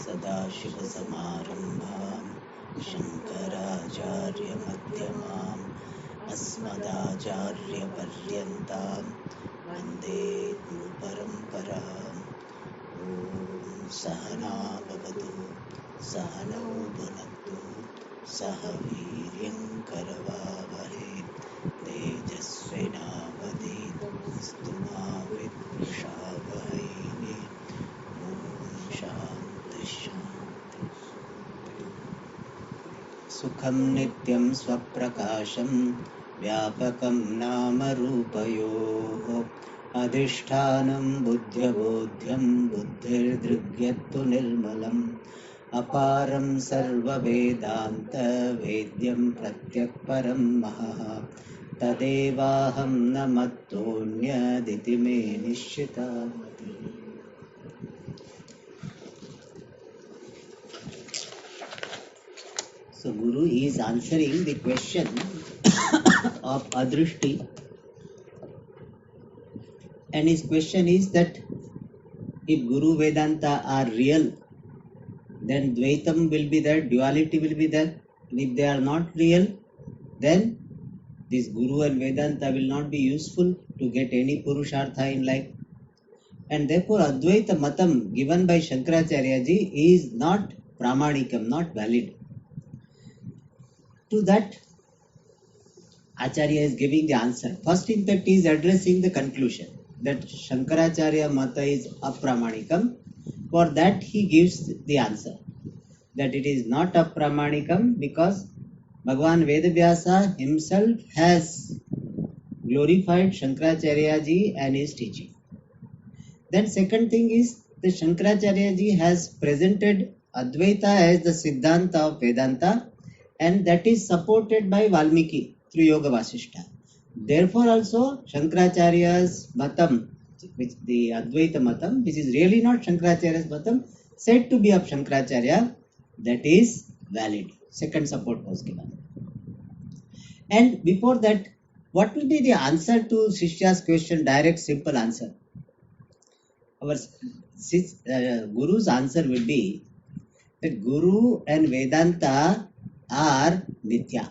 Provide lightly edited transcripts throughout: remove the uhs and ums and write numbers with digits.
सदाशिवसमारम्भां शङ्कराचार्यमध्यमाम् अस्मदाचार्यपर्यन्तां वन्दे गुरुपरम्पराम्। ॐ सहना भवतु सहनौ भुनक्तु सह वीर्यं करवावहै तेजस्विनावधीतमस्तु मा विद्विषावहै। ॐ शान्ति शान्ति। सुखं नित्यं स्वप्रकाशं व्यापकं नाम रूपयोः अधिष्ठानं बुद्ध्यबोध्यं बुद्धिर्दृग्यत्तु निर्मलम् अपारं सर्ववेदान्तवेद्यं प्रत्यक्परं महः तदेवाहं न मत्तोऽन्यदिति मे निश्चिता मतिः। So Guru is answering the question of Adrishti, and his question is that if Guru Vedanta are real, then Dvaitam will be there, duality will be there. And if they are not real, then this Guru and Vedanta will not be useful to get any Purushartha in life. And therefore Advaita Matam given by Shankaracharya ji is not Pramanikam, not valid. To that, Acharya is giving the answer. First, in fact, he is addressing the conclusion that Shankaracharya Mata is Apramanikam. For that, he gives the answer that it is not Apramanikam because Bhagavan Vedavyasa himself has glorified Shankaracharya ji and his teaching. Then, second thing is the Shankaracharya ji has presented Advaita as the Siddhanta of Vedanta, and that is supported by Valmiki through Yoga Vasishtha. Therefore also Shankaracharya's Matam, which the Advaita Matam, which is really not Shankaracharya's Matam, said to be of Shankaracharya, that is valid. Second support was given. And before that, what will be the answer to Shishya's question? Direct, simple answer. Our Guru's answer will be that Guru and Vedanta are Nitya.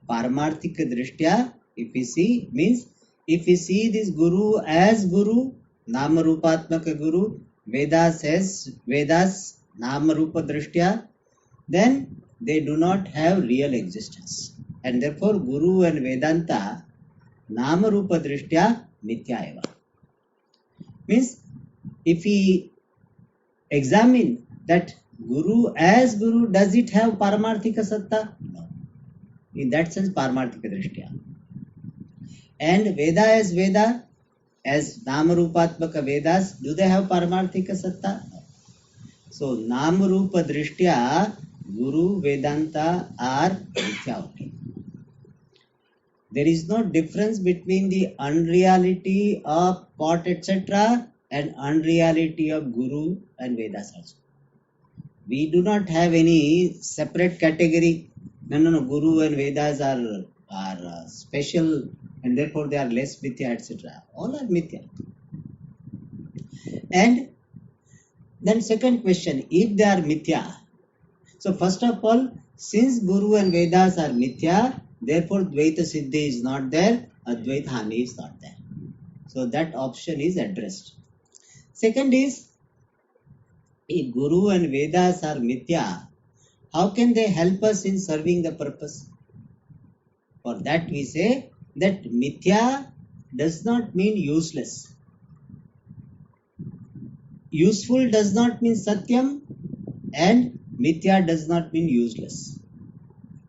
Paramarthika Drishtya, if we see, means if we see this Guru as Guru, Nama Rupatmaka Guru, Vedas as Vedas, Nama Rupa Drishtya, then they do not have real existence. And therefore Guru and Vedanta, Nama Rupa Drishtya, Mithya eva. Means if we examine that Guru as Guru, does it have Paramarthika Satta? No. In that sense, Paramarthika Drishtya. And Veda as Veda, as Namarupatmaka Vedas, do they have Paramarthika Satta? No. So, Namarupa Drishtya, Guru, Vedanta are Mithya only. There is no difference between the unreality of pot, etc., and unreality of Guru and Vedas also. We do not have any separate category. No. Guru and Vedas are special and therefore they are less Mithya, etc. All are Mithya. And then second question, if they are Mithya. So first of all, since Guru and Vedas are Mithya, therefore Dvaita Siddhi is not there, Advaita Hani is not there. So that option is addressed. Second is, if Guru and Vedas are Mithya, how can they help us in serving the purpose? For that we say that Mithya does not mean useless. Useful does not mean Satyam, and Mithya does not mean useless.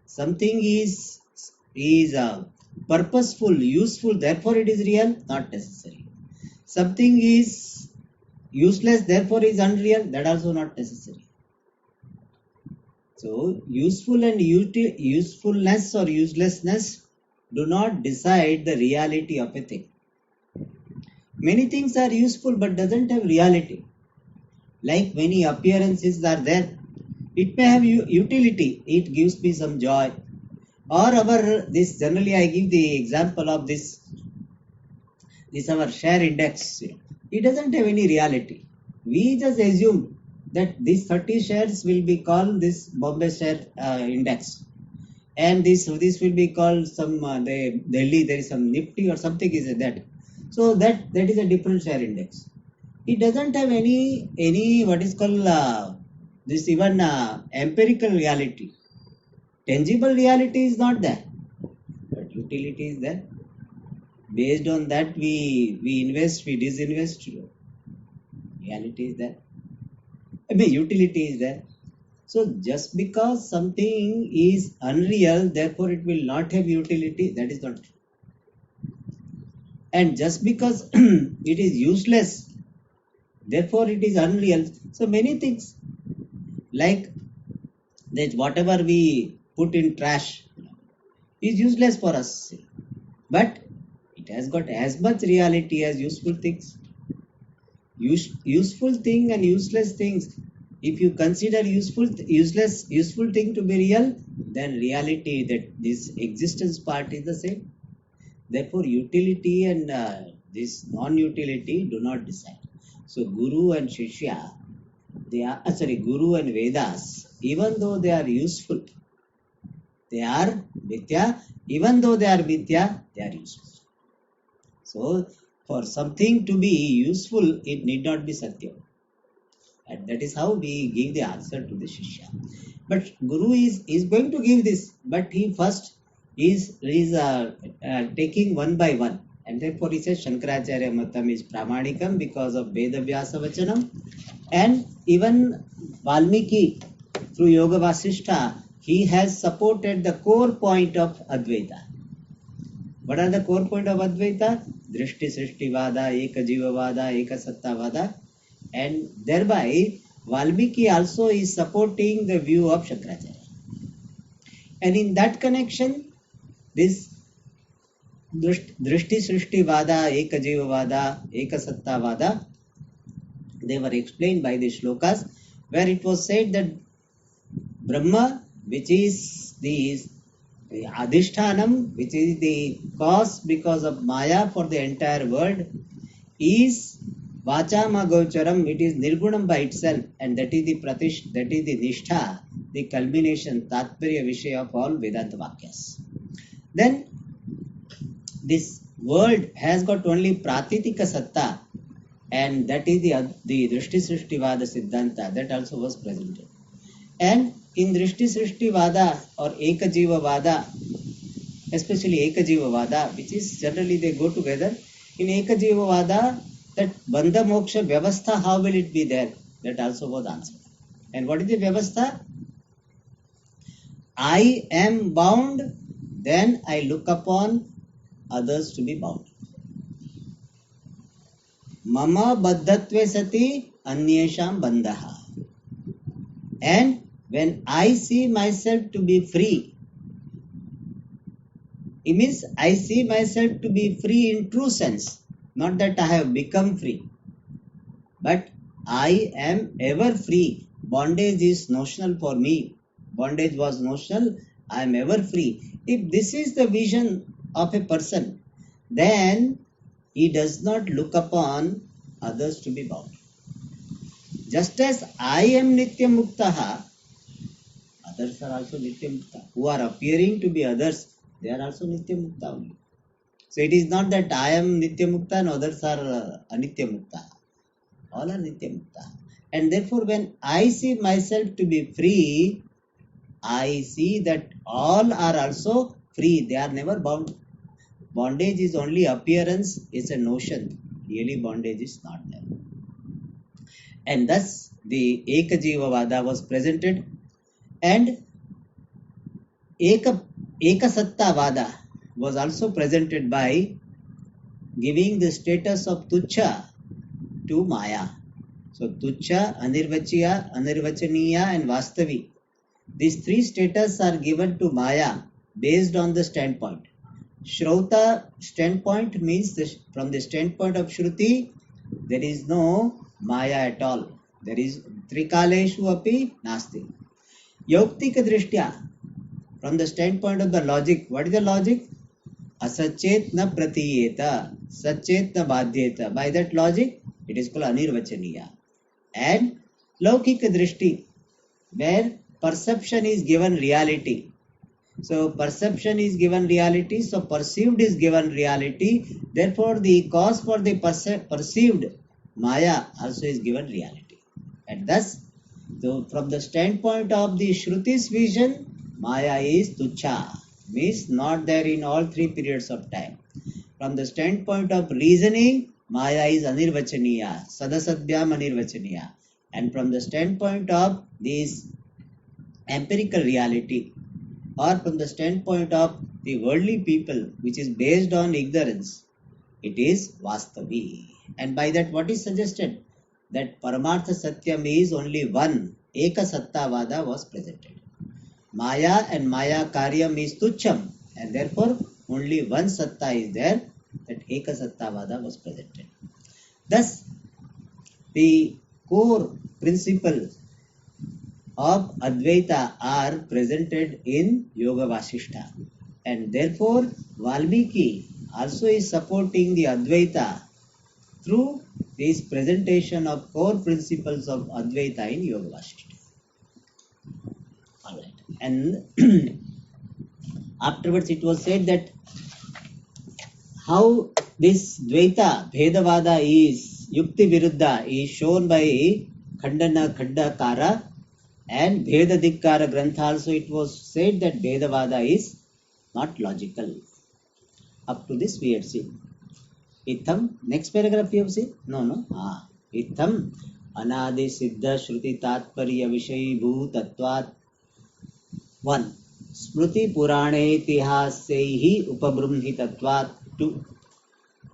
Something is purposeful, useful, therefore it is real, not necessary. Something is useless, therefore is unreal, that also not necessary. So, useful and usefulness or uselessness do not decide the reality of a thing. Many things are useful but doesn't have reality. Like many appearances are there. It may have utility, it gives me some joy. Or this generally I give the example of this our share index. It doesn't have any reality. We just assume that these 30 shares will be called this Bombay share index, and this will be called some the Delhi, there is some Nifty or something is that. So that is a different share index. It doesn't have any what is called this even empirical reality. Tangible reality is not there, but utility is there. Based on that, we invest, we disinvest. Reality is there. I mean, utility is there. So just because something is unreal, therefore it will not have utility, that is not true. And just because it is useless, therefore it is unreal. So many things like that, whatever we put in trash is useless for us, but it has got as much reality as useful things. Useful thing and useless things, if you consider useful thing to be real, then reality, that this existence part is the same. Therefore utility and this non-utility do not decide. So Guru and Shishya, they are Guru and Vedas, even though they are useful, they are Mithya. Even though they are Mithya, they are useful. So for something to be useful, it need not be Satya. And that is how we give the answer to the Shishya. But Guru is going to give this, but he first is taking one by one. And therefore he says Shankaracharya Matam is Pramanikam because of Veda Vyasa Vachanam. And even Valmiki through Yoga Vasishtha, he has supported the core point of Advaita. What are the core point of Advaita? Drishti Srishti Vada, Eka Jiva Vada, Eka Satta Vada. And thereby Valmiki also is supporting the view of Shankaracharya. And in that connection, this Drishti Srishti Vada, Eka Jiva Vada, Eka Satta Vada, they were explained by the shlokas, where it was said that Brahma, which is the Adhishthanam, which is the cause because of Maya for the entire world, is Vachama Gocharam, it is Nirgunam by itself, and that is the Pratish, that is the Nishtha, the culmination, Tatparya Vishaya of all Vedanta Vakyas. Then this world has got only Pratitika Satta, and that is the Drishti Srishti Vada Siddhanta, that also was presented. And in Drishti Srishti Vada or Eka Jiva Vada, especially Eka Jiva Vada, which is generally they go together, in Eka Jiva Vada, that Bandha Moksha Vyavastha, how will it be there? That also was answered. And what is the Vyavastha? I am bound, then I look upon others to be bound. Mama Baddhatve Sati Anyesham Bandhaha. And when I see myself to be free, it means I see myself to be free in true sense. Not that I have become free, but I am ever free. Bondage is notional for me. Bondage was notional. I am ever free. If this is the vision of a person, then he does not look upon others to be bound. Just as I am Nitya Muktaha, others are also Nitya Mukta. Who are appearing to be others, they are also Nitya Mukta only. So it is not that I am Nitya Mukta and others are Anitya Mukta. All are Nitya Mukta. And therefore when I see myself to be free, I see that all are also free. They are never bound. Bondage is only appearance, it's a notion. Really bondage is not there. And thus the Eka Jiva Vada was presented, and Eka Satta Vada was also presented by giving the status of Tuchha to Maya. So Tuchha, Anirvachya, Anirvachaniya and Vastavi. These three status are given to Maya based on the standpoint. Shrauta standpoint means from the standpoint of Shruti, there is no Maya at all. There is Trikaleshu api Nasti. Yauktika Drishtya, from the standpoint of the logic, what is the logic? Asachet na pratiyeta, sachet na badhyeta. By that logic, it is called Anirvachaniya. And Laukika drishti, where perception is given reality. So perception is given reality, so perceived is given reality. Therefore, the cause for the perceived Maya also is given reality. And thus, so from the standpoint of the Shruti's vision, Maya is tucha, means not there in all three periods of time. From the standpoint of reasoning, Maya is anirvachaniya, sadasadhyam anirvachaniya. And from the standpoint of this empirical reality, or from the standpoint of the worldly people, which is based on ignorance, it is Vastavi. And by that, what is suggested? That Paramartha Satyam is only one. Eka Sattavada was presented. Maya and Maya Karyam is Tucham, and therefore only one Satta is there. That Eka Sattavada was presented. Thus, the core principle of Advaita are presented in Yoga Vasishta, and therefore Valmiki also is supporting the Advaita through this presentation of core principles of Advaita in Yoga Vasishta. All right, and afterwards it was said that how this Dvaita Bhedavada is Yukti Viruddha is shown by Khandana Khandakara and Bheda Dikkara Grantha also. It was said that Bhedavada is not logical. Up to this we had seen. Itham, next paragraph you have seen? No. Itham Anadi Siddha Shruti Tatparya Vishayi Bhutatvat 1. Smruti Purane Itihasaihi Upabrumhitatvat 2.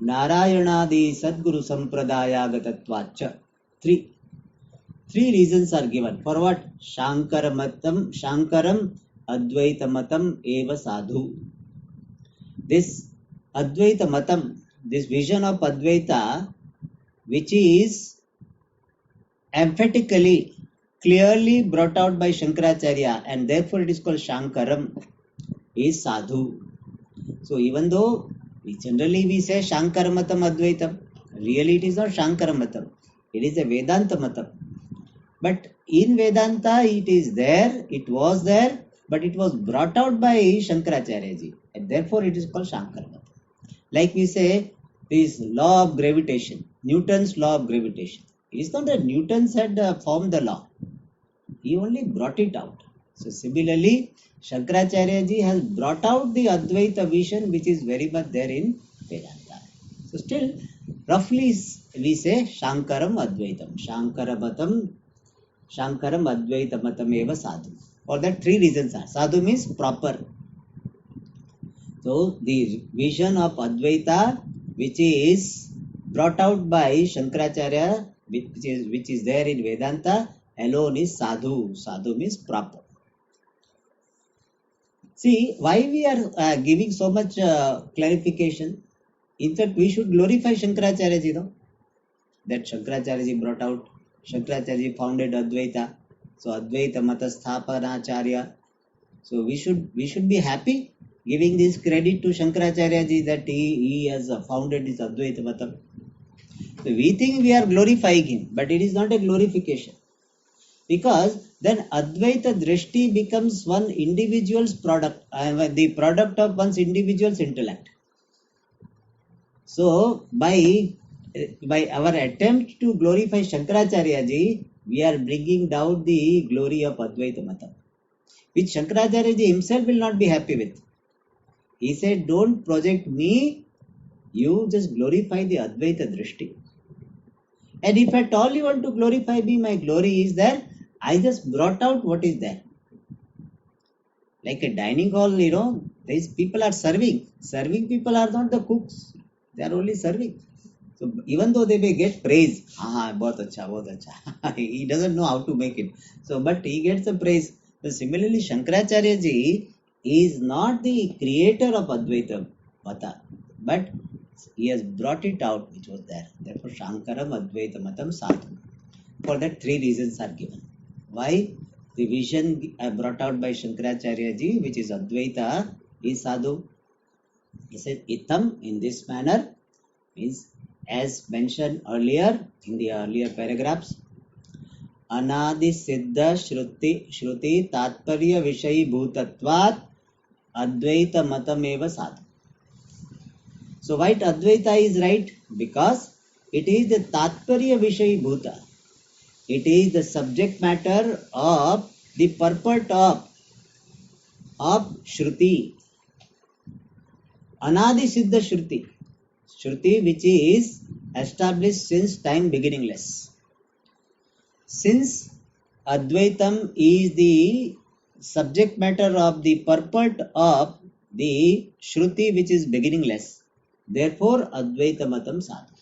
Narayanadi Sadguru Sampradayagatatvacha 3. Three reasons are given. For what? Shankaramatam Advaitamatam eva sadhu. This Advaitamatam, this vision of Advaita, which is emphatically, clearly brought out by Shankaracharya, and therefore it is called Shankaram, is sadhu. So even though generally we say Shankaramatam Advaitam, really it is not Shankaramatam. It is a Vedanta Matam. But in Vedanta, it is there, it was there, but it was brought out by Shankaracharya ji, and therefore it is called Shankaramatam. Like we say, this law of gravitation, Newton's law of gravitation. It is not that Newton had formed the law, he only brought it out. So similarly, Shankaracharya ji has brought out the Advaita vision, which is very much there in Vedanta. So still, roughly we say Shankaram Advaitam, Shankaram Advaita Matameva Sadhu. For that, three reasons are. Sadhu means proper. So the vision of Advaita, which is brought out by Shankaracharya, which is there in Vedanta, alone is Sadhu. Sadhu means proper. See, why we are giving so much clarification? In fact, we should glorify Shankaracharya ji, no? That Shankaracharya ji brought out. Shankaracharya ji founded Advaita. So Advaita Mata Sthapanacharya. So we should be happy giving this credit to Shankaracharya ji that he has founded this Advaita Mata. So we think we are glorifying him, but it is not a glorification. Because then Advaita Drishti becomes one individual's product, the product of one's individual's intellect. So by our attempt to glorify Shankaracharya ji, we are bringing down the glory of Advaita Mata, which Shankaracharya ji himself will not be happy with. He said, don't project me, you just glorify the Advaita Drishti. And if at all you want to glorify me, my glory is there. I just brought out what is there. Like a dining hall, these people are serving. Serving people are not the cooks. They are only serving. So even though they may get praise, bahut acha. He doesn't know how to make it. So, but he gets the praise. So similarly, Shankaracharya ji is not the creator of Advaita Mata, but he has brought it out, which was there. Therefore, Shankaram Advaita Matam Sadhu. For that, three reasons are given. Why? The vision brought out by Shankaracharya ji, which is Advaita, is Sadhu. He said, Itham, in this manner, means as mentioned earlier, in the earlier paragraphs, अनादि सिद्ध श्रुति तात्पर्य विषयी भूतत्वात् अद्वैत मतामेव साधु. So why Advaita is right? Because it is the Tatparya Vishayi Bhuta. It is the subject matter of the purport of Shruti. Anadi Siddha Shruti. Shruti which is established since time beginningless. Since Advaitam is the subject matter of the purport of the Shruti which is beginningless, therefore Advaita Matam Sadhu.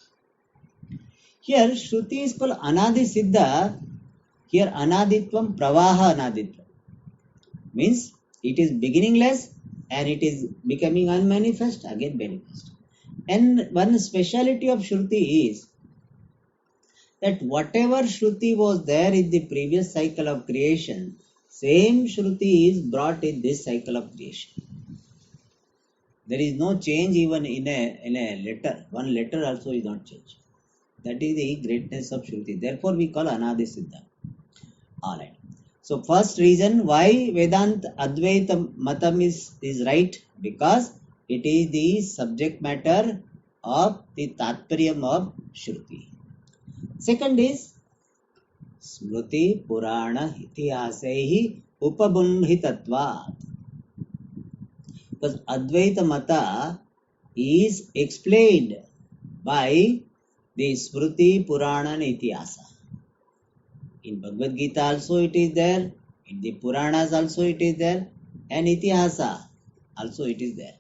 Here Shruti is called Anadi Siddha. Here Anaditvam Pravaha Anaditvam means it is beginningless and it is becoming unmanifest, again manifest. And one speciality of Shruti is that whatever Shruti was there in the previous cycle of creation, same Shruti is brought in this cycle of creation. There is no change even in a letter. One letter also is not changed. That is the greatness of Shruti. Therefore, we call Anadi Siddha. Alright. So, first reason why Vedanta Advaita Matam is right, because it is the subject matter of the Tatparyam of Shruti. Second is Smruti Purana Itihasehi Upabunhitatvat. Because Advaita Mata is explained by the Smruti Purana and Itihasa. In Bhagavad Gita also it is there, in the Puranas also it is there, and Itihasa also it is there.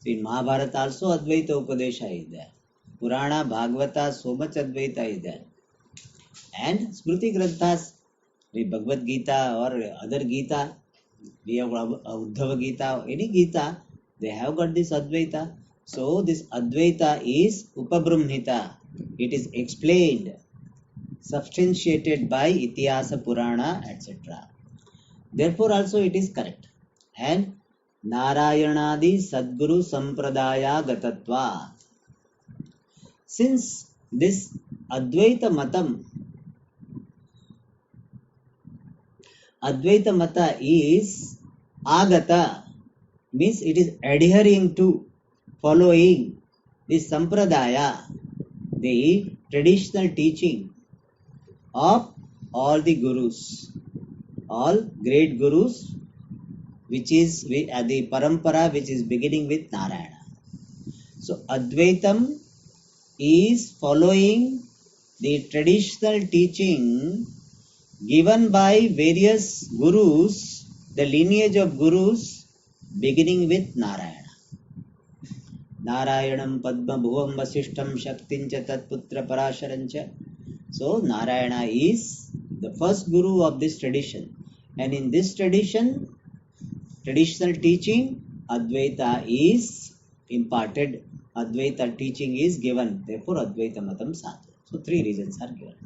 So in Mahabharata also Advaita Upadesha is there. Purana, Bhagavata, so much Advaita is there. And Smruti Granthas, the Bhagavad Gita or other Gita, we have Uddhava Gita, any Gita, they have got this Advaita. So this Advaita is Upabrahmita. It is explained, substantiated by Itihasa, Purana, etc. Therefore also it is correct. And Narayanadi Sadguru Sampradaya Gatatva. Since this Advaita Mata is Agata, means it is adhering to, following the Sampradaya, the traditional teaching of all the Gurus, all great Gurus, which is the Parampara which is beginning with Narayana. So Advaitam is following the traditional teaching given by various Gurus, the lineage of Gurus beginning with Narayana. Narayanam Padma Bhuvam Vasishtam Shaktincha Tatputra Parasharancha. So Narayana is the first Guru of this tradition. And in this tradition, traditional teaching, Advaita is imparted. Advaita teaching is given. Therefore, Advaita Matam Sadhu. So, three reasons are given.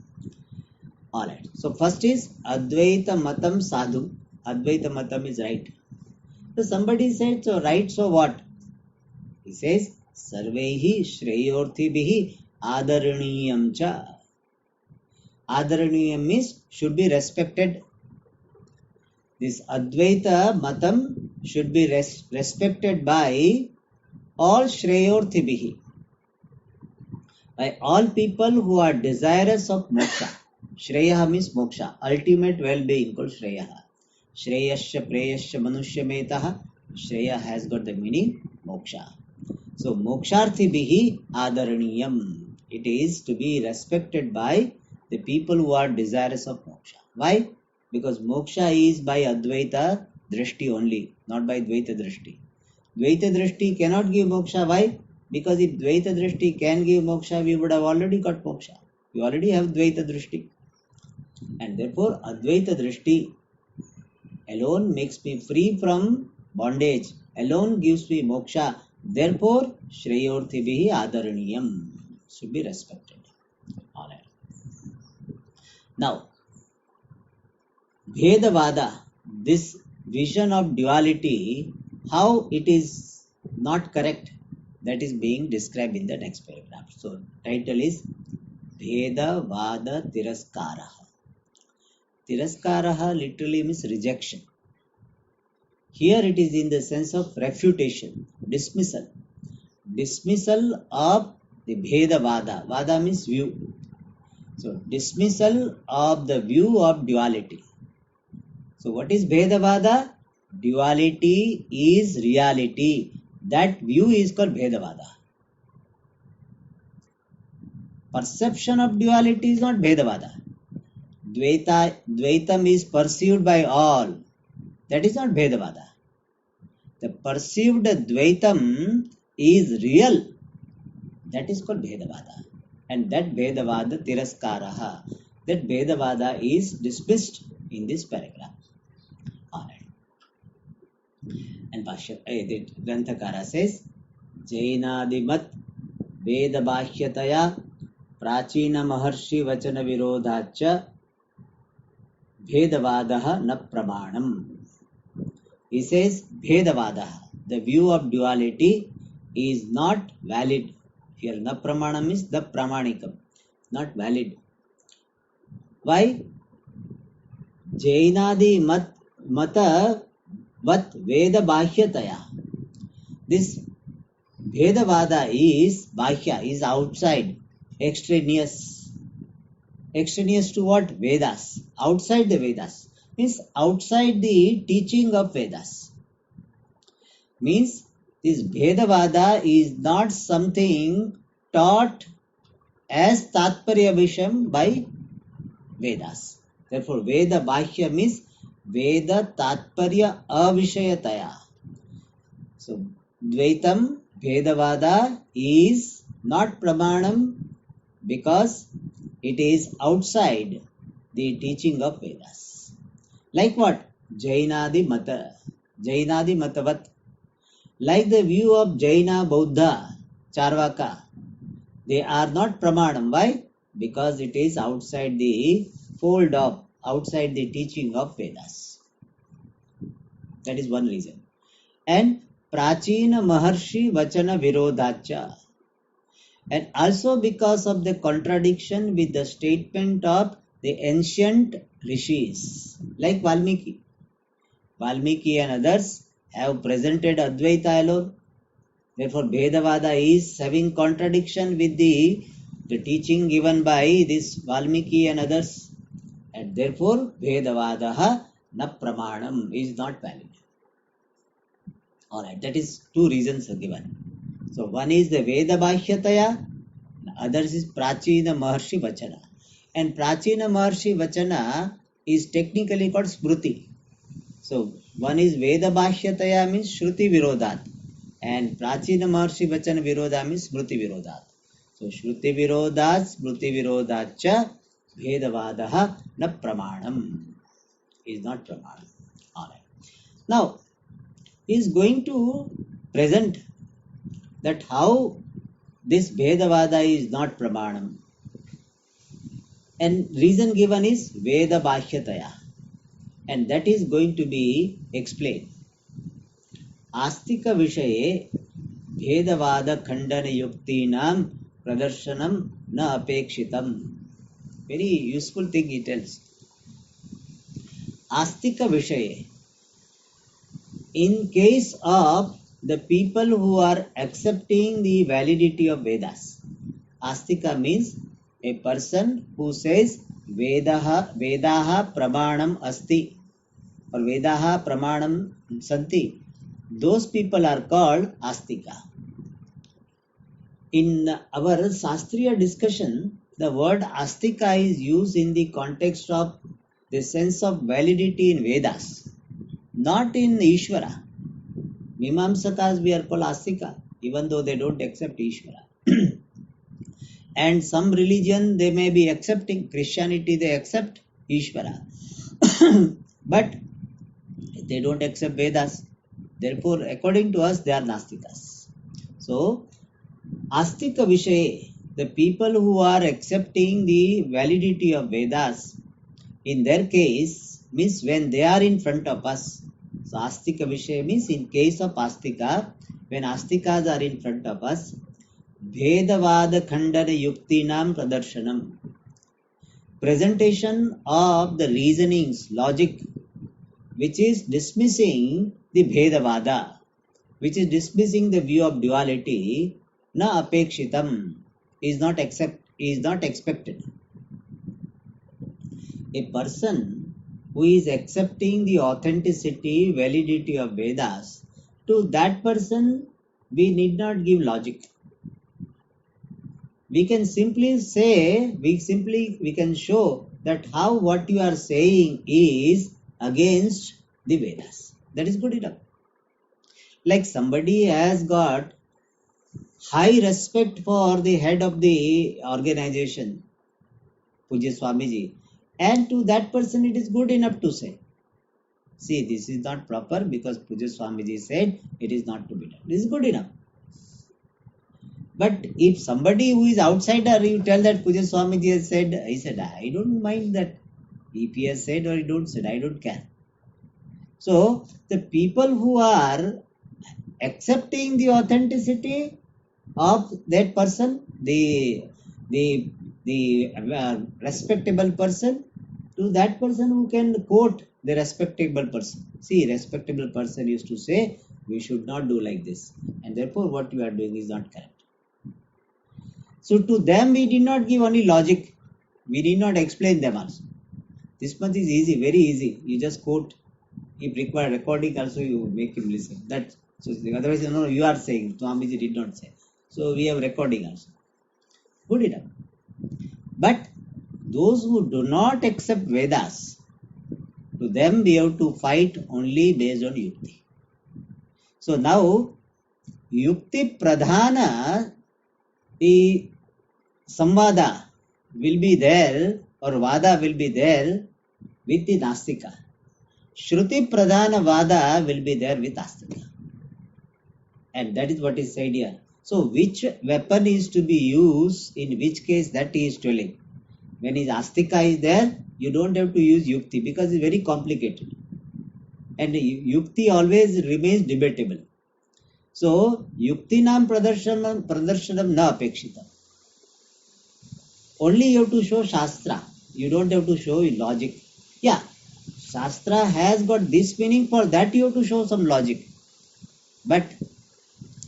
Alright. So, first is Advaita Matam Sadhu. Advaita Matam is right. So, somebody said, so right, so what? He says, Sarvehi Shreyorthibihi Adaraniyam cha. Adaraniyam means should be respected. This Advaita Matam should be respected by all Shreyorthibihi, by all people who are desirous of moksha. Shreya means moksha, ultimate well-being called Shreya. Shreyasya Preyasya Manushya Metaha. Shreya has got the meaning moksha. So moksharthibihi adaraniyam. It is to be respected by the people who are desirous of moksha. Why? Because moksha is by Advaita Drishti only, not by Dvaita Drishti. Dvaita Drishti cannot give moksha. Why? Because if Dvaita Drishti can give moksha, we would have already got moksha. We already have Dvaita Drishti. And therefore, Advaita Drishti alone makes me free from bondage, alone gives me moksha. Therefore, Shreyorthibihi Adaraniyam should be respected. Alright. Now, Bhedavada, this vision of duality, how it is not correct, that is being described in the next paragraph. So, title is Bhedavada Tiraskara. Tiraskaraha literally means rejection. Here it is in the sense of refutation, dismissal. Dismissal of the Bheda Vada. Vada means view. So dismissal of the view of duality. So what is Bheda Vada? Duality is reality. That view is called Bheda Vada. Perception of duality is not Bheda Vada. Dvaitam is perceived by all. That is not Bheda Vada. The perceived Dvaitam is real. That is called Bhedavada. And that Bhedavada Tiraskaraha, that Bhedavada is dismissed in this paragraph. Alright. And the Granthakara says, Jainadimat Vedabhashyataya Prachina Maharshi Vachana Virodhacha Bhedavadaha na Pramanam. He says, Bhedavadaha, the view of duality is not valid. Here, na pramanam is the pramanikam, not valid. Why? Jainadi mata vat veda bhahyataya. This Bhedavada is bhahya, is outside, extraneous. Extraneous to what? Vedas. Outside the Vedas. Means outside the teaching of Vedas. Means this Bhedavada is not something taught as Tatparya Visham by Vedas. Therefore, Veda Bhashya means Veda Tatparya Avishayataya. So, Dvaitam Bhedavada is not Pramanam because it is outside the teaching of Vedas. Like what? Jainadi Matavat. Like the view of Jaina, Buddha, Charvaka, they are not Pramanam. Why? Because it is outside the fold of, outside the teaching of Vedas. That is one reason. And Prachina Maharshi Vachana Virodhacha. And also because of the contradiction with the statement of the ancient rishis, like Valmiki. Valmiki and others have presented Advaita alone. Therefore, Bhedavada is having contradiction with the teaching given by this Valmiki and others. And therefore, Bhedavadaha na pramanam is not valid. Alright, that is two reasons are given. So, one is the Veda Bhashyataya, others is Prachina Maharshi Vachana. And Prachina Maharshi Vachana is technically called Smruti. So, one is Veda Bhashyataya means Shruti Virodhat. And Prachina Maharshi Vachana Virodha means Smruti Virodhat. So, Shruti Virodhat, Smruti Virodhat cha Bhedavadaha na Pramanam. Is not Pramanam. Alright. Now, he is going to present that how this Bhedavada is not Pramanam. And reason given is Veda Bhashyataya. And that is going to be explained. Astika Vishaye Bhedavada Khandana Yuktinam Pradarshanam Na Apekshitam. Very useful thing he tells. Astika Vishaye. In case of the people who are accepting the validity of Vedas. Astika means a person who says Vedaha Pramanam Asti or Vedaha Pramanam Santi. Those people are called Astika. In our Shastriya discussion, the word Astika is used in the context of the sense of validity in Vedas, not in Ishvara. Mimamsakas we are called Astika, even though they don't accept Ishvara. And some religion they may be accepting, Christianity they accept Ishvara. But they don't accept Vedas. Therefore, according to us, they are Nastikas. So, Astika Vishaye, the people who are accepting the validity of Vedas, in their case, means when they are in front of us. So, Astika Vishaye means in case of Astika, when Astikas are in front of us, Bhedavada Khandana Yuktinam Pradarshanam. presentation of the reasonings, logic, which is dismissing the Bhedavada, which is dismissing the view of duality, na apekshitam, is not expected. A person who is accepting the authenticity, validity of Vedas, to that person we need not give logic. We can simply say, we can show that how what you are saying is against the Vedas. That is good enough. Like somebody has got high respect for the head of the organization, Pujya Swamiji, and to that person it is good enough to say, see, this is not proper because Pujya Swamiji said it is not to be done. This is good enough. But if somebody who is outsider, you tell that Pujya Swamiji has said, he said, I don't mind that if he has said or he don't said, I don't care. So the people who are accepting the authenticity of that person, the respectable person, to that person who can quote the respectable person. See, respectable person used to say, we should not do like this, and therefore what you are doing is not correct. So to them we did not give only logic, we did not explain them also. This much is easy, very easy. You just quote. If required recording also, you make him listen. That so otherwise, you are saying Swamiji did not say. So we have recording also. Good enough. But those who do not accept Vedas, to them we have to fight only based on Yukti. So now Yukti Pradhana, the Samvada will be there, or Vada will be there with the Nastika. Shruti Pradhana Vada will be there with Astika. And that is what is said here. So which weapon is to be used, in which case, that he is telling. When his Astika is there, you don't have to use Yukti because it's very complicated. And Yukti always remains debatable. So Yuktinam Pradarshanam na apekshitam. Only you have to show Shastra. You don't have to show logic. Yeah, Shastra has got this meaning, for that you have to show some logic. But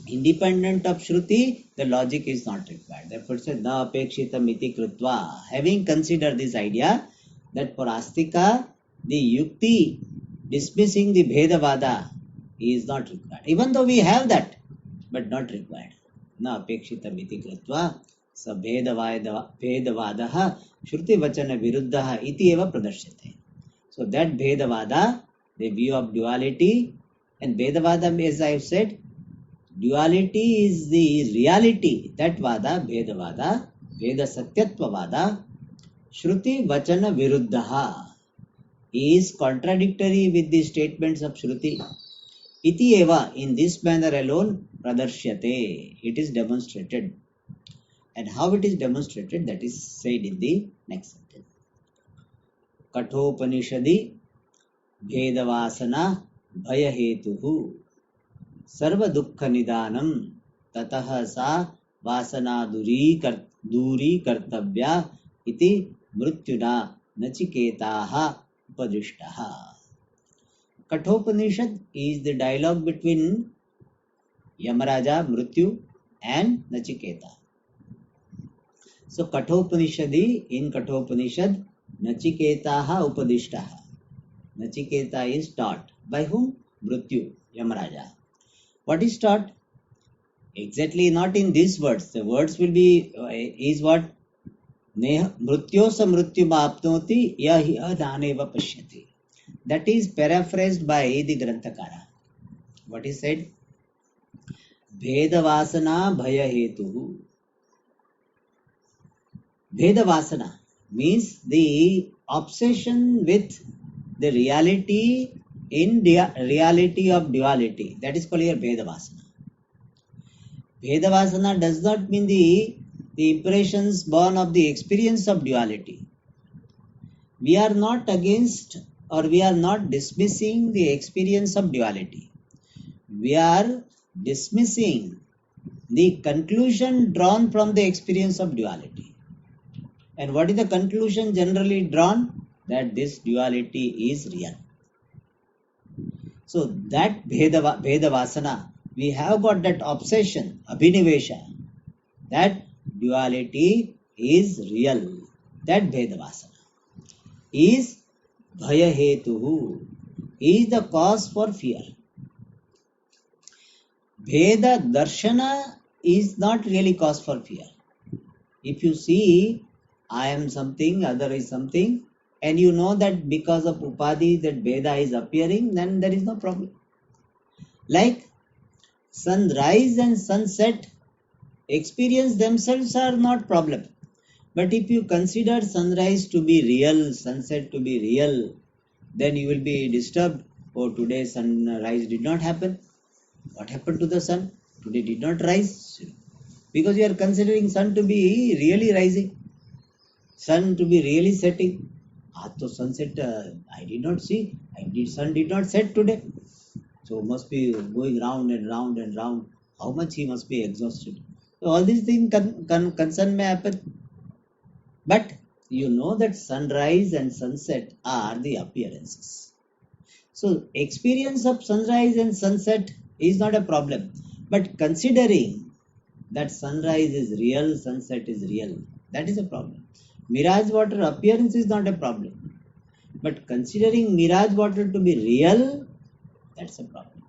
independent of Shruti, the logic is not required. Therefore, it says, na apekshitam iti krutva. Having considered this idea, that for Astika, the Yukti dismissing the Bhedavada is not required. Even though we have that, but not required. Na apekshitam iti krutva. Sa Bhedavadaha Shruti Vachana Viruddhaha iti eva pradarshate. So that Bhedavada, the view of duality, and Bhedavada, as I have said, duality is the reality. That Vada, Bhedavada, Veda Satyatva Vada, Shruti Vachana Viruddhaha, is contradictory with the statements of Shruti. Iti eva, in this manner alone, pradarsyate, it is demonstrated. And how it is demonstrated, that is said in the next sentence. Kathopanishadi Bhedavasana Bhayahetuhu Sarva Dukkha Nidanam Tataha Sa Vasana Duri Kartabhya Iti Mrityuna Nachiketaha Upadrishtaha. Kathopanishad is the dialogue between Yamaraja, Mrityu, and Nachiketa. So Kathopanishadi, in Kathopanishad, Nachiketaha Upadishtaha. Nachiketa is taught. By whom? Mrityu, Yamaraja. What is taught? Exactly not in these words. The words will be, is what? Mrityosa mrityum apnoti yahi adhaneva pashyati. That is paraphrased by the Granthakara. What is said? Bhedavasana bhayahetuhu. Bhedavasana means the obsession with the reality in the reality of duality. That is called here Bhedavasana. Bhedavasana does not mean the impressions born of the experience of duality. We are not against, or we are not dismissing the experience of duality. We are dismissing the conclusion drawn from the experience of duality. And what is the conclusion generally drawn? That this duality is real. So that Bheda Vasana, we have got that obsession, Abhinivesha, that duality is real. That Bheda Vasana is Bhaya Hetuhu, is the cause for fear. Bheda Darshana is not really cause for fear. If you see, I am something, other is something, and you know that because of Upadhi that Bheda is appearing, then there is no problem. Like sunrise and sunset experience themselves are not problem. But if you consider sunrise to be real, sunset to be real, then you will be disturbed. Oh, today sunrise did not happen. What happened to the sun? Today did not rise. Because you are considering sun to be really rising, sun to be really setting. So sunset I did not see. Sun did not set today. So must be going round and round and round. How much he must be exhausted. So all these things concern may happen. But you know that sunrise and sunset are the appearances. So experience of sunrise and sunset is not a problem. But considering that sunrise is real, sunset is real, that is a problem. Mirage water appearance is not a problem. But considering mirage water to be real, that's a problem.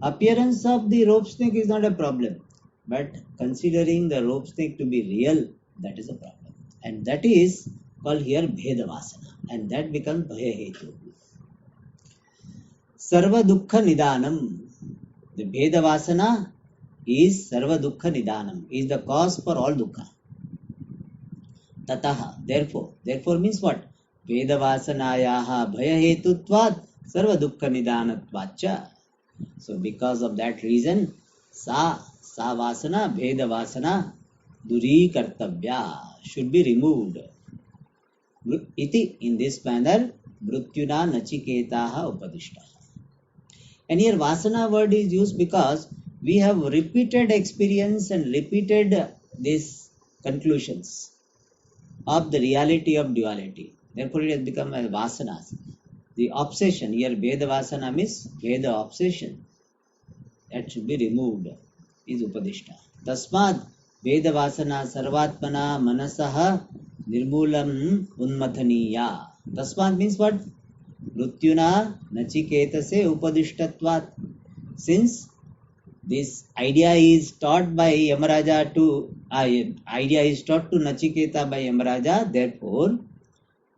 Appearance of the rope snake is not a problem. But considering the rope snake to be real, that is a problem. And that is called here Bheda Vasana. And that becomes Bhaya Hetu. Sarva Dukkha Nidanam. The Bheda Vasana is Sarva Dukkha Nidanam, is the cause for all dukkha. Tataha. Therefore means what? Bheda Vasanayaha Bhaya Hetutvat Sarva Dukkha Nidanatvacha. So because of that reason, Sa Vasana, Bheda Vasana, Duri Kartavya, should be removed. Iti, in this manner, Mrityuna Nachiketaha Upadishtaha. And here Vasana word is used because we have repeated experience and repeated these conclusions of the reality of duality. Therefore, it has become a Vasana. The obsession, here Bheda Vasana means Bheda obsession. That should be removed, is Upadishta. Tasmad Bheda Vasana Sarvatmana Manasaha Nirmulam Unmathaniya. Tasmad means what? Mrityuna Nachiketase Upadishtatvat. Since this idea is taught by Yamaraja to Nachiketa by Yamaraja, therefore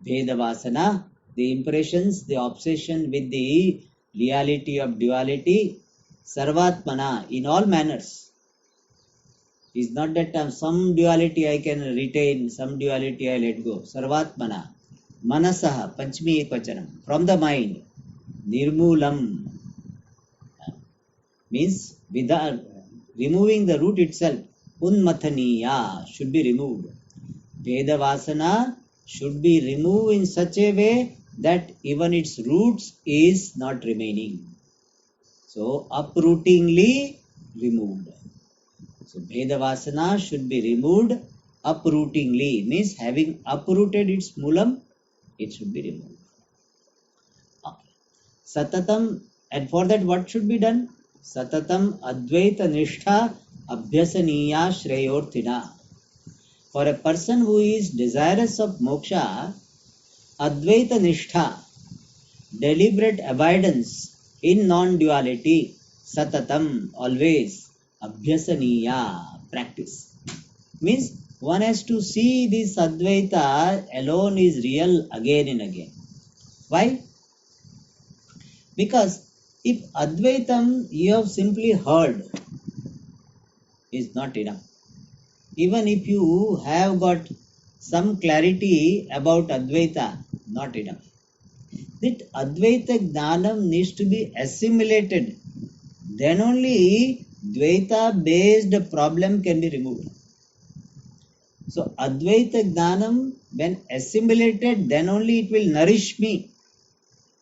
Bheda Vasana, the impressions, the obsession with the reality of duality, Sarvatmana, in all manners. Is not that some duality I can retain, some duality I let go. Sarvatmana, Manasaha, Panchmi Ekvachanam, from the mind. Nirmulam means without removing the root itself. Unmathaniya should be removed. Bheda Vasana should be removed in such a way that even its roots is not remaining. So uprootingly removed. So Bheda Vasana should be removed uprootingly, means having uprooted its moolam, it should be removed. Okay. Satatam, and for that what should be done? Satatam Advaita Nishtha Abhyasaniya Shreyorthina. For a person who is desirous of moksha, Advaita Nishtha, deliberate abidance in non-duality, Satatam, always, Abhyasaniya, practice. Means one has to see this Advaita alone is real again and again. Why? Because if Advaitam you have simply heard is not enough. Even if you have got some clarity about Advaita, not enough. That Advaita Gnanam needs to be assimilated. Then only Dvaita based problem can be removed. So Advaita Gnanam, when assimilated, then only it will nourish me.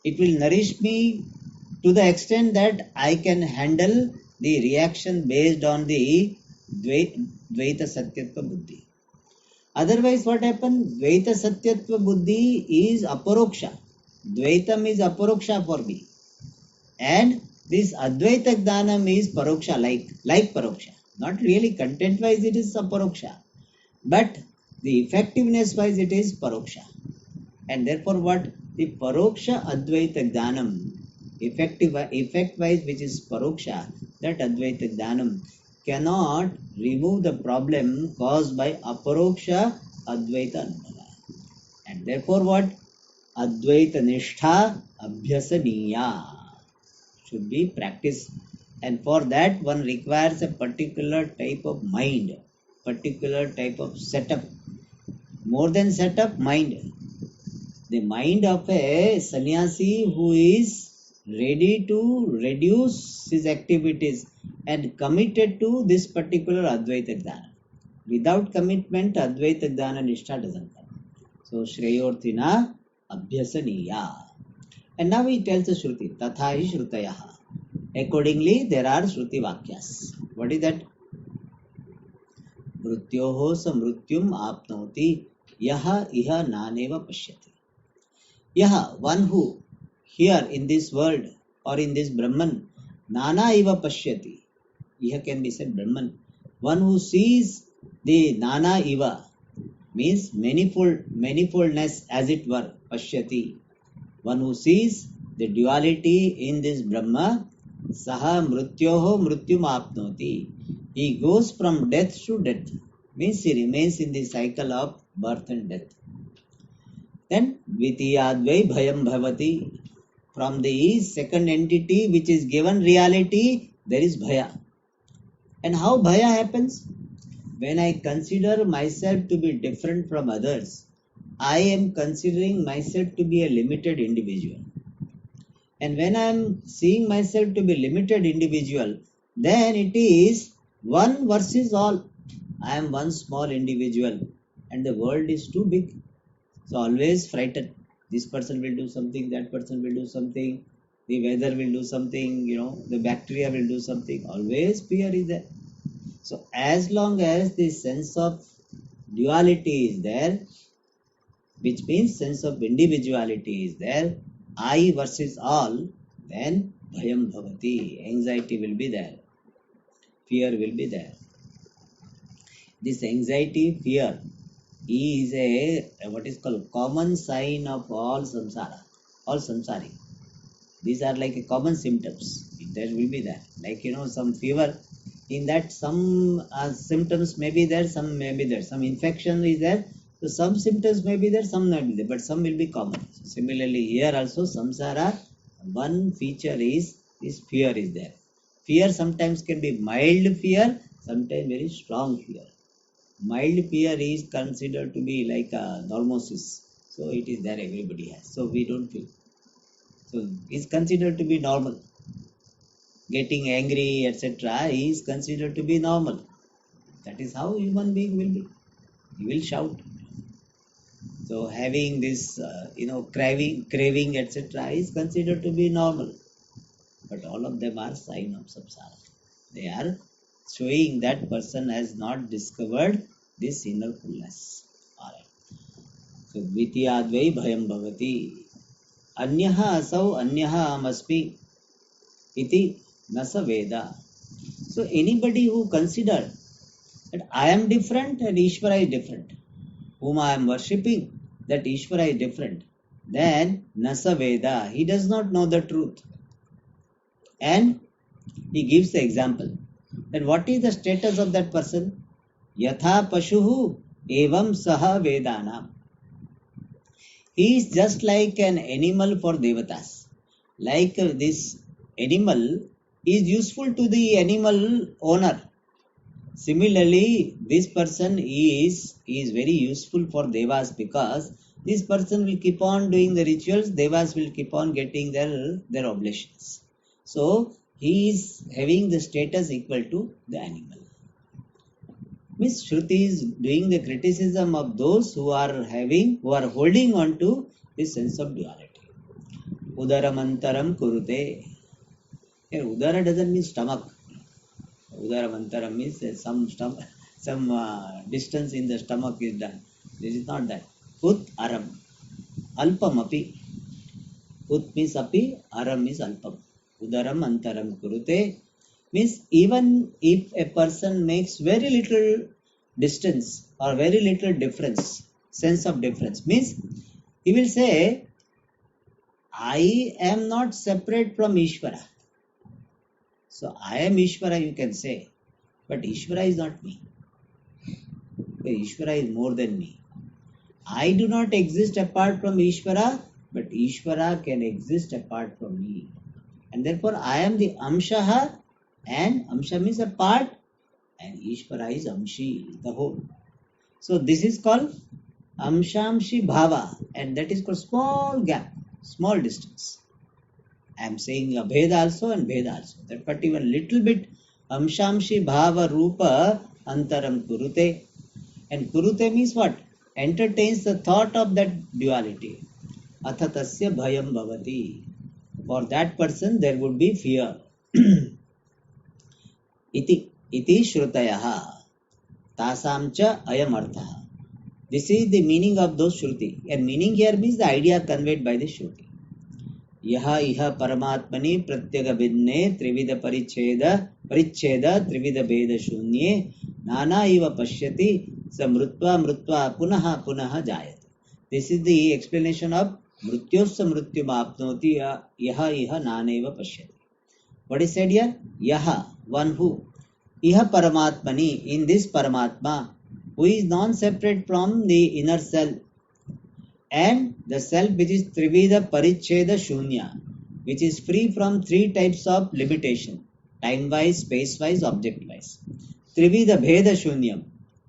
It will nourish me to the extent that I can handle the reaction based on the Dvaita Satyatva Buddhi. Otherwise, what happens? Dvaita Satyatva Buddhi is aparoksha. Dvaitam is aparoksha for me. And this Advaita Jnanam is paroksha, like paroksha. Not really content wise, it is aparoksha. But the effectiveness wise, it is paroksha. And therefore, what? The paroksha Advaita Jnanam, effect wise, which is paroksha, that Advaita Jnanam cannot remove the problem caused by aparoksha Advaita Anubhava. And therefore, what? Advaita Nishtha Abhyasaniya should be practiced. And for that, one requires a particular type of mind, particular type of setup. More than setup, mind. The mind of a sannyasi who is ready to reduce his activities and committed to this particular Advaita Dhyana. Without commitment, Advaita Dhyana Nishtha doesn't come. So, Shreyorthina Abhyasaniya. And now he tells the Shruti, Tatha hi Shrutayaha. Accordingly, there are Shruti Vakyas. What is that? Mrutyoho samrutyum apnoti yaha iha naneva pashyati. Yaha, one who here in this world or in this Brahman, nana iva pashyati. Iha can be said Brahman. One who sees the nana iva means manifoldness as it were, pashyati. One who sees the duality in this Brahma, saha mrutyoho mrutyum apnoti. He goes from death to death, means he remains in the cycle of birth and death. Then Dvitiyadvai bhayam bhavati. From the second entity which is given reality, there is bhaya. And how bhaya happens? When I consider myself to be different from others, I am considering myself to be a limited individual. And when I am seeing myself to be limited individual, then it is one versus all. I am one small individual and the world is too big. So always frightened. This person will do something, that person will do something, the weather will do something, the bacteria will do something. Always fear is there. So as long as the sense of duality is there, which means sense of individuality is there, I versus all, then bhayam bhavati, anxiety will be there, fear will be there. This anxiety, fear is a what is called common sign of all samsara, all samsari. These are like a common symptoms. There will be that, like some fever. In that, some symptoms may be there, some may be there. Some infection is there, so some symptoms may be there, some may be there, but some will be common. So similarly, here also samsara, one feature is fear is there. Fear sometimes can be mild fear, sometimes very strong fear. Mild fear is considered to be like a normosis. So it is there, everybody has. So we don't feel. So it's considered to be normal. Getting angry, etc. is considered to be normal. That is how human being will be. He will shout. So having this, craving, etc. is considered to be normal. But all of them are sign of samsara. They are showing that person has not discovered this inner fullness. Alright. So Dvitiyadvai bhayam bhavati. Anyaha asau anyaha amasmi iti nasa veda. So anybody who consider that I am different and Ishvara is different, whom I am worshipping, that Ishvara is different, then nasa veda, he does not know the truth. And he gives the example that what is the status of that person? Yatha pashuhu evam saha vedanam. He is just like an animal for devatas. Like this animal is useful to the animal owner. Similarly, this person is very useful for devas, because this person will keep on doing the rituals, devas will keep on getting their oblations. So he is having the status equal to the animal. Miss Shruti is doing the criticism of those who are holding on to this sense of duality. Udaramantaram kurute. Here, udara doesn't mean stomach. Udaramantaram means some stomach, some distance in the stomach is done. This is not that. Ut aram. Alpam api. Ut means api, aram is alpam. Udaram antaram kurute means even if a person makes very little distance or very little difference, sense of difference, means he will say, I am not separate from Ishvara. So I am Ishvara, you can say, but Ishvara is not me. Ishvara is more than me. I do not exist apart from Ishvara, but Ishvara can exist apart from me. And therefore I am the Amshaha, and Amsha means a part, and Ishvara is Amshi, the whole. So this is called Amshamshi Bhava, and that is called small gap, small distance. I am saying a Bheda also and Bheda also. That but even little bit Amshamshi Bhava Rupa Antaram Kurute. And Kurute means what? Entertains the thought of that duality. Athatasya bhayam bhavati. For that person there would be fear. Iti shrutayaha. Tasam cha ayam artha. This is the meaning of those shruti. And meaning here means the idea conveyed by the shruti. Yaha iha paramatmani pratyaga vidne trivida paricheda trivida beda shunye nana iva pashyati samrutva punaha jayate. This is the explanation of mrutyosya mrutyum apnoti yaha iha naneva pashyati. What is said here? Yaha, one who. Iha paramatmani, in this paramatma, who is non-separate from the inner self, and the self which is trivida paricheda shunya, which is free from three types of limitation, time-wise, space-wise, object-wise. Trivida bheda shunyam,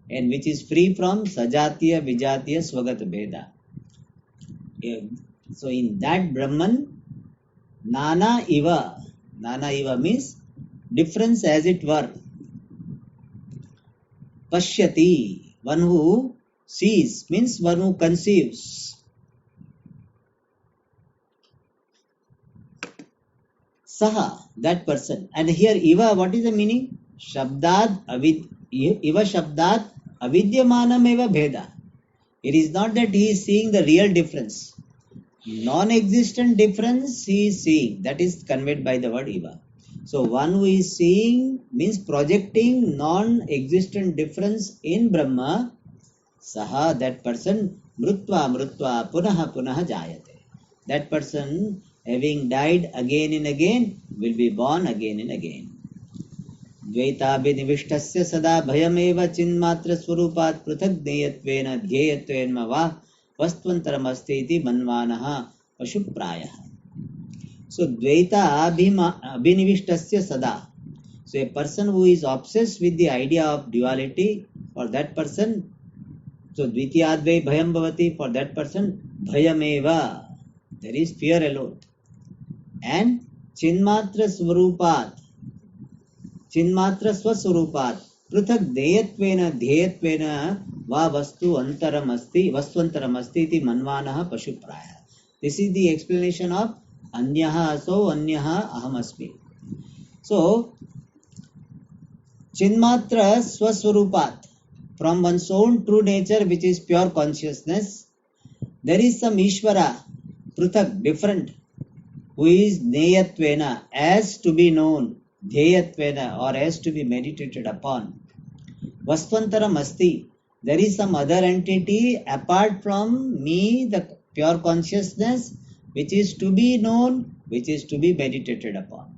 and which is free from sajatiya, vijatiya, swagata bheda. So in that Brahman, nana iva means difference as it were. Pashyati, one who sees, means one who conceives. Saha, that person. And here iva, what is the meaning? Iva shabdat avidyamanam eva bheda. It is not that he is seeing the real difference. Non-existent difference he is seeing. That is conveyed by the word iva. So one who is seeing means projecting non-existent difference in Brahma. Saha, that person, mrutva punaha jayate. That person, having died again and again, will be born again and again. Dvaitabhinivishtasya sada bhayameva chinmatra swarupat pruthak dheyatvena dhyeyatvenma va vastvantaramasti iti manvanaha pashuprayaha. So Dvaita abhinivishtasya sada. So a person who is obsessed with the idea of duality, for that person, so Dvitiyadvai bhayam bhavati, for that person, bhayameva, there is fear alone. And chinmatra swaswarupat, pruthak dheyatvena va vastvantaramasti iti manvanaha pashupraya. This is the explanation of anyaha aso anyaha aham asmi. So chinmatra swaswarupat, from one's own true nature, which is pure consciousness, there is some Ishvara, pruthak, different, who is neyatvena, as to be known, dheyatvena, or as to be meditated upon. Vastvantaram asti, there is some other entity apart from me, the pure consciousness, which is to be known, which is to be meditated upon.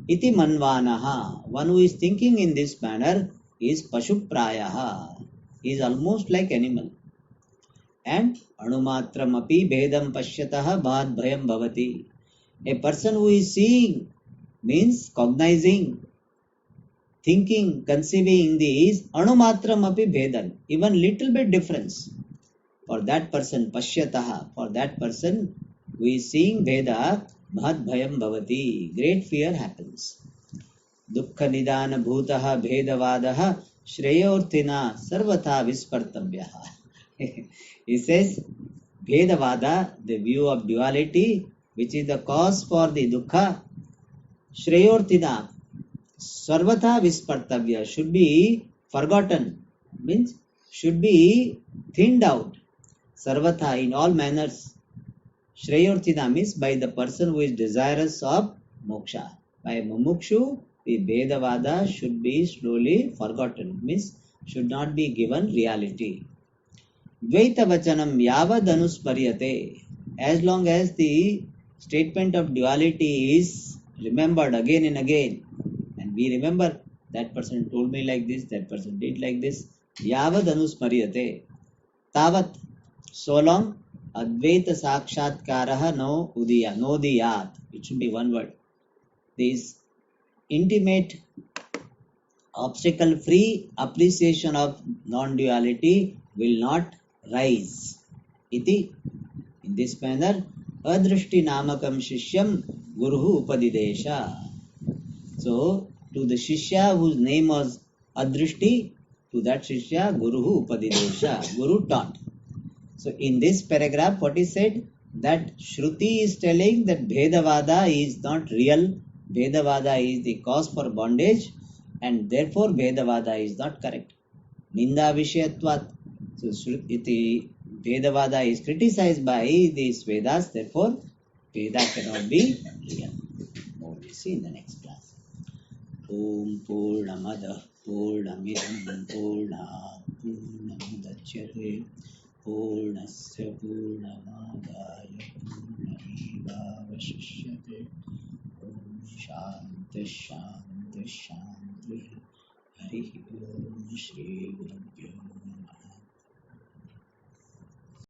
Iti manvanaha, one who is thinking in this manner is pashuprayaha, is almost like animal. And anumatram api bhedam pashyataha bhad bhayam bhavati. A person who is seeing means cognizing, thinking, conceiving these anumatram api bhedan, even little bit difference. For that person, pashyataha, for that person who is seeing bheda, bhad bhayam bhavati, great fear happens. Dukkha nidana bhutaha bhedavadaha shreyorthina sarvatha vispartavyaha. He says, bhedavada, the view of duality, which is the cause for the dukkha, shreyorthina, sarvatha vispartavya, should be forgotten means should be thinned out. Sarvatha in all manners. Shreyorthina means by the person who is desirous of moksha. By mumukshu, the Vedavada should be slowly forgotten, means should not be given reality. Dvaita vachanam yavad anusparyate. As long as the statement of duality is remembered again and again, and we remember that person told me like this, that person did like this, yavad anusparyate. Tavat, so long, Advaita Sakshatkaraha no udiyat. It should be one word. This intimate, obstacle free appreciation of non duality will not rise. Iti, in this manner, Adrishti Namakam Shishyam Guruhu Upadidesha. So, to the Shishya whose name was Adrishti, to that Shishya Guruhu Upadidesha. Guru taught. So in this paragraph, what is said? That Shruti is telling that Bhedavada is not real. Bhedavada is the cause for bondage, and therefore Bhedavada is not correct. Ninda Vishayatvat. So Shruti, Bhedavada is criticized by these Vedas, therefore Veda cannot be real. More we see in the next class. Om Purnamada Purnamidam Purnat Purnamudachyate पूर्णस्य पूर्णमादाय पूर्णमेवावशिष्यते ॐ शान्ति शान्ति शान्तिः हरिः ॐ श्रीगुरुभ्यो नमः